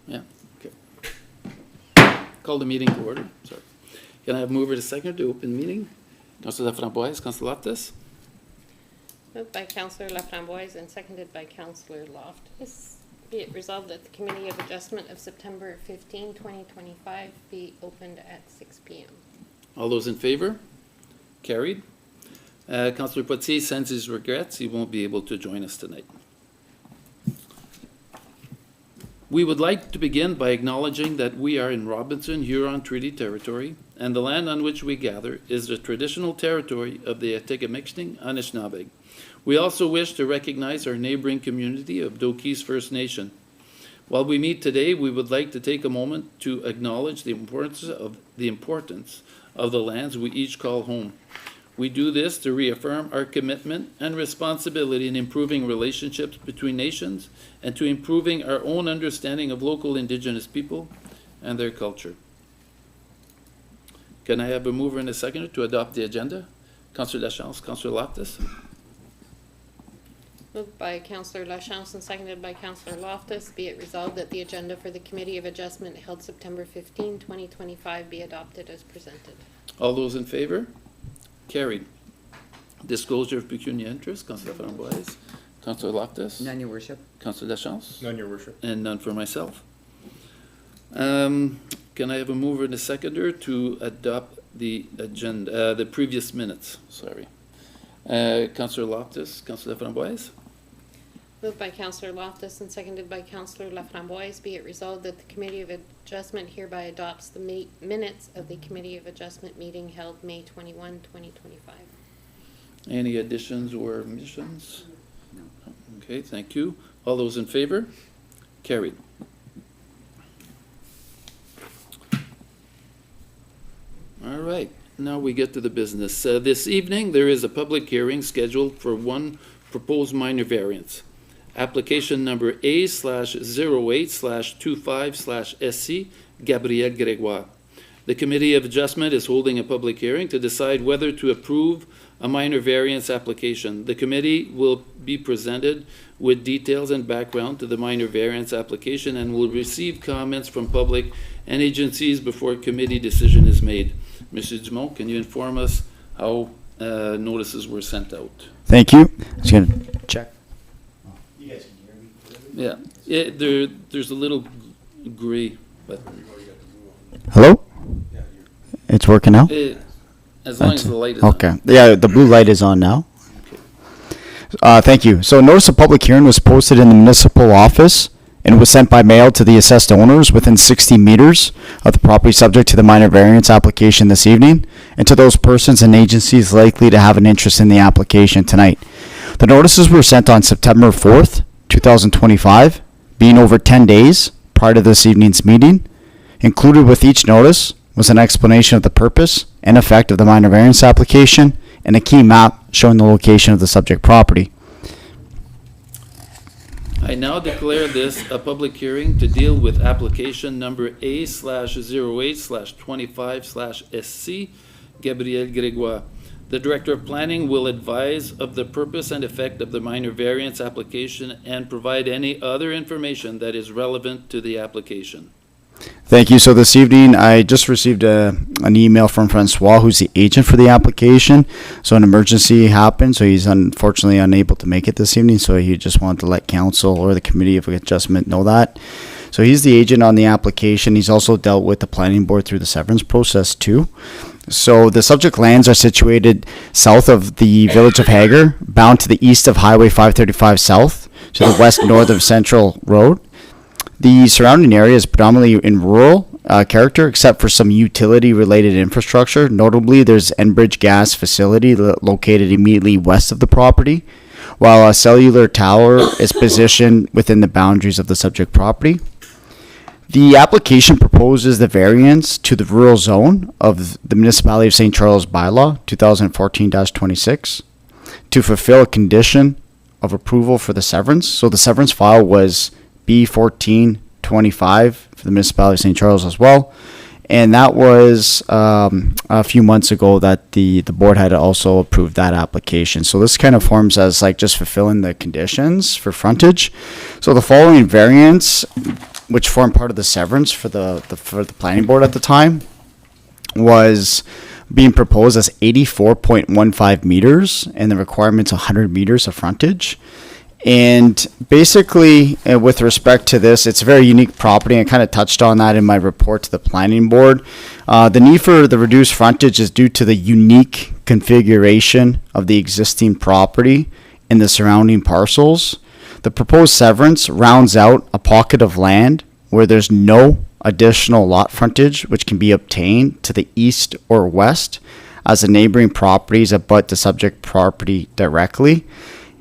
Yeah, okay. Call the meeting to order, sorry. Can I have mover to second to open meeting? Councillor Laframboise, Councillor Loftus. Moved by Councillor Laframboise and seconded by Councillor Loftus. Be it resolved that the Committee of Adjustment of September 15, 2025 be opened at 6 p.m. All those in favor? Carried. Councillor Potier sends his regrets. He won't be able to join us tonight. We would like to begin by acknowledging that we are in Robinson Huron Treaty Territory, and the land on which we gather is the traditional territory of the Atikameksing Anishinaabe. We also wish to recognize our neighboring community of Dokis First Nation. While we meet today, we would like to take a moment to acknowledge the importance of the lands we each call home. We do this to reaffirm our commitment and responsibility in improving relationships between nations and to improving our own understanding of local Indigenous people and their culture. Can I have a mover and a seconder to adopt the agenda? Councillor Lachance, Councillor Loftus. Moved by Councillor Lachance and seconded by Councillor Loftus. Be it resolved that the agenda for the Committee of Adjustment held September 15, 2025 be adopted as presented. All those in favor? Carried. Disclosure of pecuniary interest, Councillor Framboise. Councillor Loftus. None, Your Worship. Councillor Lachance. None, Your Worship. And none for myself. Can I have a mover and a seconder to adopt the agenda, the previous minutes? Sorry. Councillor Loftus, Councillor Framboise. Moved by Councillor Loftus and seconded by Councillor Laframboise. Be it resolved that the Committee of Adjustment hereby adopts the minutes of the Committee of Adjustment meeting held May 21, 2025. Any additions or omissions? No. Okay, thank you. All those in favor? Carried. All right, now we get to the business. This evening, there is a public hearing scheduled for one proposed minor variance. Application number A/08/25/SC, Gabriel Gregoire. The Committee of Adjustment is holding a public hearing to decide whether to approve a minor variance application. The committee will be presented with details and background to the minor variance application and will receive comments from public and agencies before committee decision is made. Mr. Dumont, can you inform us how notices were sent out? Thank you. Just gonna check. You guys can hear me? Yeah, there's a little gray, but Hello? It's working now? as long as the light is on. Okay. Yeah, the blue light is on now. Thank you. So notice of public hearing was posted in the municipal office and was sent by mail to the assessed owners within 60 meters of the property subject to the minor variance application this evening, and to those persons and agencies likely to have an interest in the application tonight. The notices were sent on September 4th, 2025, being over 10 days prior to this evening's meeting. Included with each notice was an explanation of the purpose and effect of the minor variance application and a key map showing the location of the subject property. I now declare this a public hearing to deal with application number A/08/25/SC, Gabriel Gregoire. The Director of Planning will advise of the purpose and effect of the minor variance application and provide any other information that is relevant to the application. Thank you. So this evening, I just received an email from Francois, who's the agent for the application. So an emergency happened, so he's unfortunately unable to make it this evening. So he just wanted to let council or the Committee of Adjustment know that. So he's the agent on the application. He's also dealt with the planning board through the severance process too. So the subject lands are situated south of the village of Hager, bound to the east of Highway 535 South, to the west north of Central Road. The surrounding area is predominantly in rural character, except for some utility-related infrastructure. Notably, there's Enbridge gas facility located immediately west of the property, while a cellular tower is positioned within the boundaries of the subject property. The application proposes the variance to the rural zone of the Municipality of St. Charles bylaw 2014-26 to fulfill a condition of approval for the severance. So the severance file was B1425 for the Municipality of St. Charles as well. And that was a few months ago that the board had also approved that application. So this kind of forms as like just fulfilling the conditions for frontage. So the following variance which formed part of the severance for the planning board at the time, was being proposed as 84.15 meters, and the requirement's 100 meters of frontage. And basically, with respect to this, it's a very unique property. I kind of touched on that in my report to the planning board. The need for the reduced frontage is due to the unique configuration of the existing property and the surrounding parcels. The proposed severance rounds out a pocket of land where there's no additional lot frontage which can be obtained to the east or west, as the neighboring properties abut the subject property directly.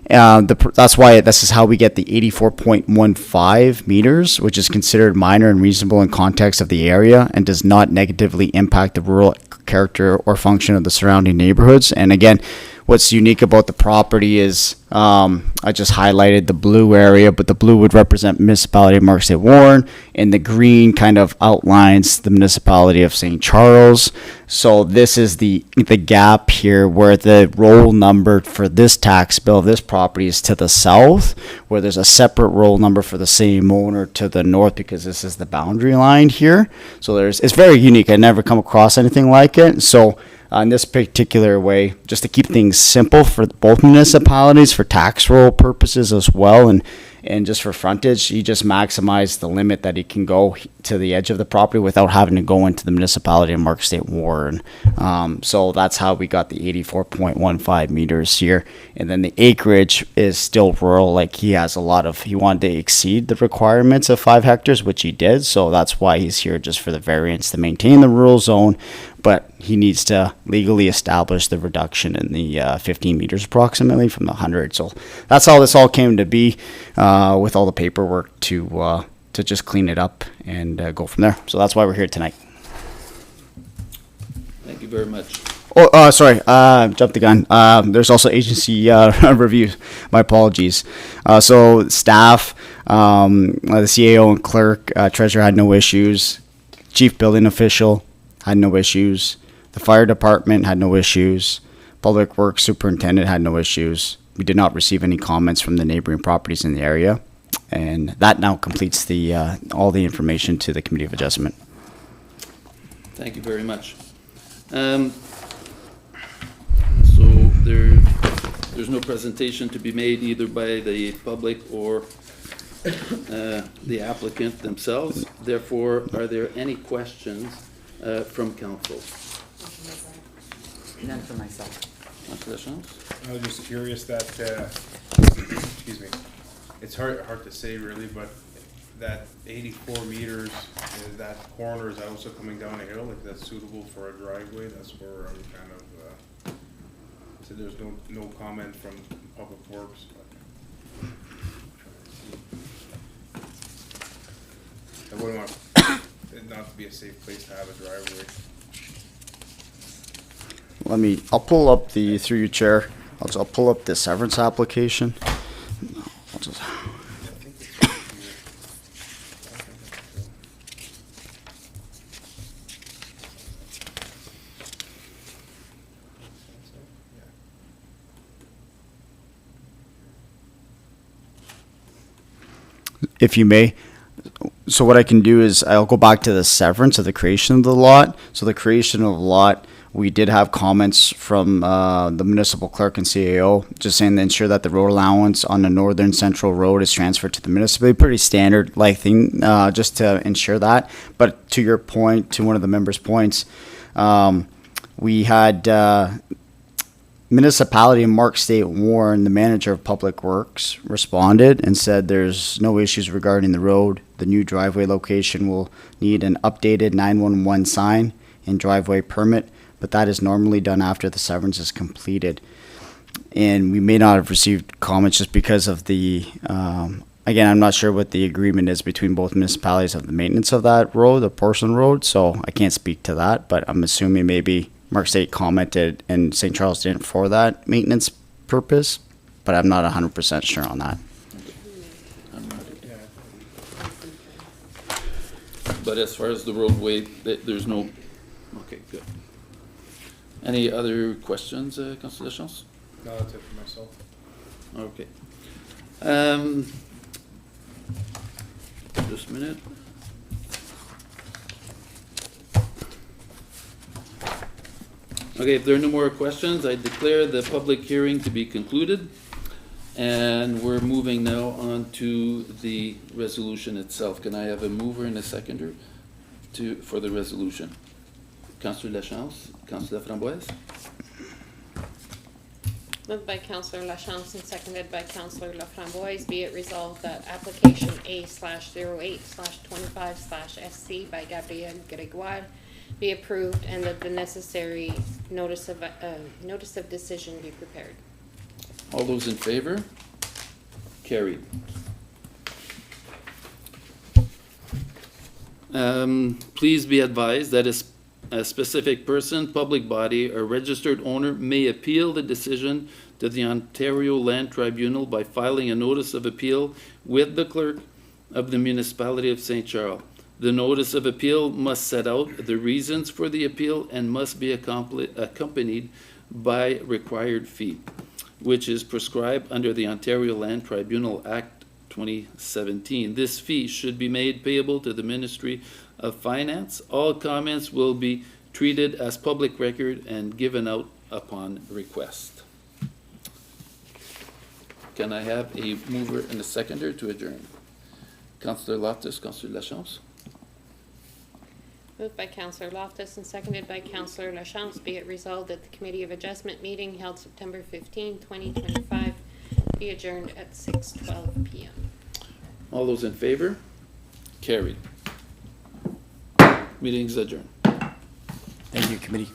That's why this is how we get the 84.15 meters, which is considered minor and reasonable in context of the area and does not negatively impact the rural character or function of the surrounding neighborhoods. And again, what's unique about the property is I just highlighted the blue area, but the blue would represent municipality of Mark St. Warren, and the green kind of outlines the municipality of St. Charles. So this is the gap here where the roll number for this tax bill, this property, is to the south, where there's a separate roll number for the same owner to the north, because this is the boundary line here. So it's very unique. I never come across anything like it. So in this particular way, just to keep things simple for both municipalities, for tax roll purposes as well, and just for frontage, you just maximize the limit that it can go to the edge of the property without having to go into the municipality of Mark St. Warren. So that's how we got the 84.15 meters here. And then the acreage is still rural. Like he wanted to exceed the requirements of 5 hectares, which he did. So that's why he's here, just for the variance to maintain the rural zone. But he needs to legally establish the reduction in the 15 meters approximately from the 100. So that's how this all came to be, with all the paperwork to just clean it up and go from there. So that's why we're here tonight. Thank you very much. Oh, sorry, jumped the gun. There's also agency reviews. My apologies. So staff, the CAO and clerk, treasurer had no issues. Chief building official had no issues. The fire department had no issues. Public works superintendent had no issues. We did not receive any comments from the neighboring properties in the area. And that now completes the all the information to the Committee of Adjustment. Thank you very much. So there's no presentation to be made either by the public or the applicant themselves. Therefore, are there any questions from council? None for myself. No questions? I was just curious that, excuse me, it's hard to say really, but that 84 meters, that corner is also coming down a hill, if that's suitable for a driveway. That's where I'm kind of, so there's no comment from Public Works. But I wouldn't want it not to be a safe place to have a driveway. I'll pull up through your chair, I'll pull up the severance application. I'll just, if you may. So what I can do is I'll go back to the severance of the creation of the lot. So the creation of the lot, we did have comments from the municipal clerk and CAO, just saying to ensure that the road allowance on the northern central road is transferred to the municipality. Pretty standard like thing, just to ensure that. But to your point, to one of the members' points, we had municipality of Mark St. Warren, the manager of Public Works, responded and said there's no issues regarding the road. The new driveway location will need an updated 911 sign and driveway permit, but that is normally done after the severance is completed. And we may not have received comments just because of the, again, I'm not sure what the agreement is between both municipalities of the maintenance of that road, the porcelain road, so I can't speak to that, but I'm assuming maybe Mark State commented and St. Charles didn't for that maintenance purpose, but I'm not 100% sure on that. But as far as the roadway, there's no, okay, good. Any other questions, Councillor Deschamps? No, that's it for myself. Okay. Just a minute. Okay, if there are no more questions, I declare the public hearing to be concluded. And we're moving now on to the resolution itself. Can I have a mover and a seconder for the resolution? Councillor Lachance, Councillor Framboise? Moved by Councillor Lachance and seconded by Councillor Laframboise, be it resolved that application A/08/25/SC by Gabriel Gregoire be approved and that the necessary notice of decision be prepared. All those in favor? Carried. Please be advised that a specific person, public body, or registered owner may appeal the decision to the Ontario Land Tribunal by filing a notice of appeal with the clerk of the municipality of St. Charles. The notice of appeal must set out the reasons for the appeal and must be accompanied by required fee, which is prescribed under the Ontario Land Tribunal Act 2017. This fee should be made payable to the Ministry of Finance. All comments will be treated as public record and given out upon request. Can I have a mover and a seconder to adjourn? Councillor Loftus, Councillor Lachance? Moved by Councillor Loftus and seconded by Councillor Lachance, be it resolved that the Committee of Adjustment meeting held September 15, 2025 be adjourned at 6:12 p.m. All those in favor? Carried. Meeting is adjourned. Thank you, committee.